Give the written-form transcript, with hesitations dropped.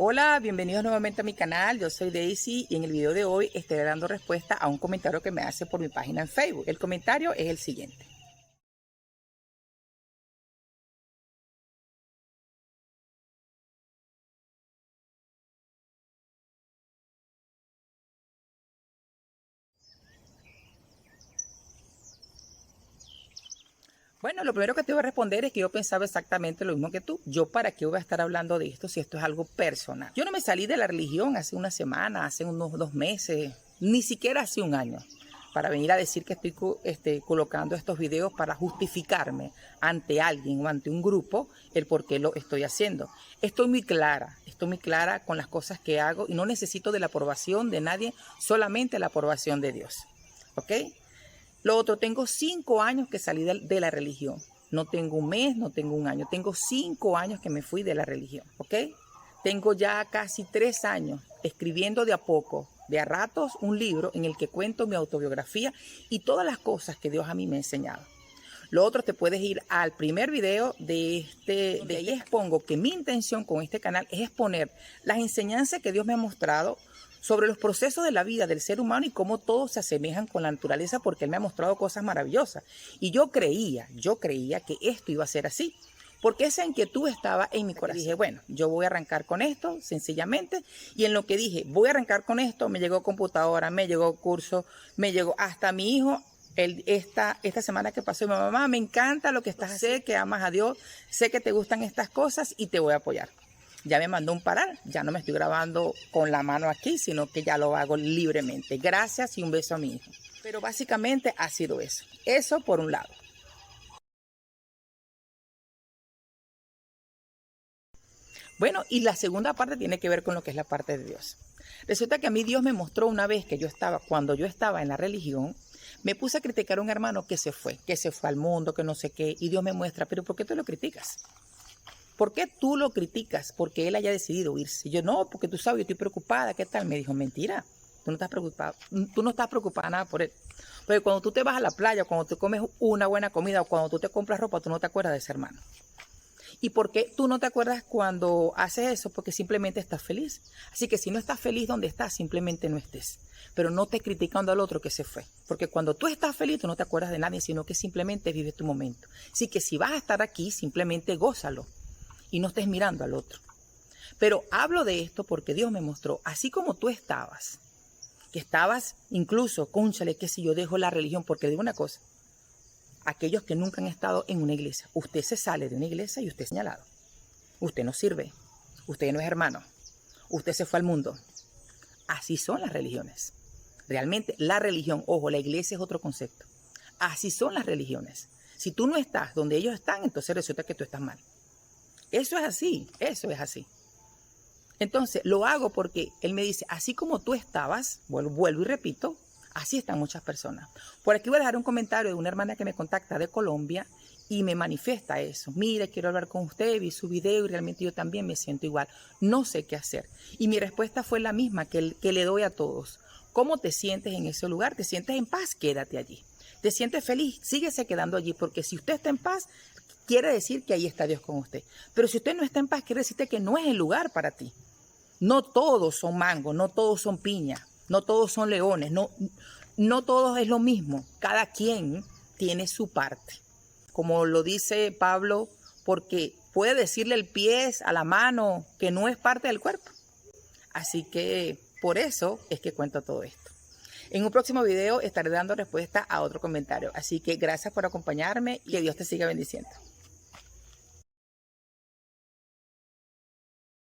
Hola, bienvenidos nuevamente a mi canal. Yo soy Daisy y en el video de hoy estaré dando respuesta a un comentario que me hace por mi página en Facebook. El comentario es el siguiente. Bueno, lo primero que te voy a responder es que yo pensaba exactamente lo mismo que tú. Yo, ¿para qué voy a estar hablando de esto si esto es algo personal? Yo no me salí de la religión hace una semana, hace unos 2 meses, ni siquiera hace un año, para venir a decir que estoy colocando estos videos para justificarme ante alguien o ante un grupo el por qué lo estoy haciendo. Estoy muy clara con las cosas que hago y no necesito de la aprobación de nadie, solamente la aprobación de Dios. ¿Ok? Lo otro, tengo 5 años que salí de la religión. No tengo un mes, no tengo un año. Tengo 5 años que me fui de la religión, ¿ok? Tengo ya casi 3 años escribiendo de a poco, de a ratos, un libro en el que cuento mi autobiografía y todas las cosas que Dios a mí me ha enseñado. Lo otro, te puedes ir al primer video de ahí expongo que mi intención con este canal es exponer las enseñanzas que Dios me ha mostrado sobre los procesos de la vida del ser humano y cómo todos se asemejan con la naturaleza, porque Él me ha mostrado cosas maravillosas. Y yo creía que esto iba a ser así, porque esa inquietud estaba en mi corazón. Dije, bueno, yo voy a arrancar con esto, sencillamente, y en lo que dije, voy a arrancar con esto, me llegó computadora, me llegó curso, me llegó hasta mi hijo. Esta semana que pasó, mi mamá, me encanta lo que estás haciendo, sé que amas a Dios, sé que te gustan estas cosas y te voy a apoyar. Ya me mandó un parar, ya no me estoy grabando con la mano aquí, sino que ya lo hago libremente. Gracias y un beso a mi hijo. Pero básicamente ha sido eso. Eso por un lado. Bueno, y la segunda parte tiene que ver con lo que es la parte de Dios. Resulta que a mí Dios me mostró una vez que cuando yo estaba en la religión, me puse a criticar a un hermano que se fue al mundo, que no sé qué, y Dios me muestra, pero ¿por qué tú lo criticas? ¿Por qué tú lo criticas? Porque él haya decidido irse. Y yo, no, porque tú sabes, yo estoy preocupada. ¿Qué tal? Me dijo, mentira. Tú no estás preocupada nada por él. Porque cuando tú te vas a la playa, cuando te comes una buena comida o cuando tú te compras ropa, tú no te acuerdas de ese hermano. ¿Y por qué tú no te acuerdas cuando haces eso? Porque simplemente estás feliz. Así que si no estás feliz donde estás, simplemente no estés. Pero no te criticando al otro que se fue. Porque cuando tú estás feliz, tú no te acuerdas de nadie, sino que simplemente vives tu momento. Así que si vas a estar aquí, simplemente gózalo. Y no estés mirando al otro. Pero hablo de esto porque Dios me mostró, así como tú estabas, que estabas incluso, cónchale, que si yo dejo la religión, porque digo una cosa, aquellos que nunca han estado en una iglesia, usted se sale de una iglesia y usted es señalado. Usted no sirve, usted no es hermano, usted se fue al mundo. Así son las religiones. Realmente la religión, ojo, la iglesia es otro concepto. Así son las religiones. Si tú no estás donde ellos están, entonces resulta que tú estás mal. Eso es así, eso es así. Entonces, lo hago porque él me dice, así como tú estabas, vuelvo y repito, así están muchas personas. Por aquí voy a dejar un comentario de una hermana que me contacta de Colombia y me manifiesta eso. Mire, quiero hablar con usted, vi su video y realmente yo también me siento igual. No sé qué hacer. Y mi respuesta fue la misma que le doy a todos. ¿Cómo te sientes en ese lugar? ¿Te sientes en paz? Quédate allí. ¿Te sientes feliz? Síguese quedando allí, porque si usted está en paz, quiere decir que ahí está Dios con usted. Pero si usted no está en paz, quiere decirte que no es el lugar para ti. No todos son mangos, no todos son piña, no todos son leones, no todos es lo mismo. Cada quien tiene su parte. Como lo dice Pablo, porque puede decirle el pie a la mano que no es parte del cuerpo. Así que por eso es que cuento todo esto. En un próximo video estaré dando respuesta a otro comentario. Así que gracias por acompañarme y que Dios te siga bendiciendo.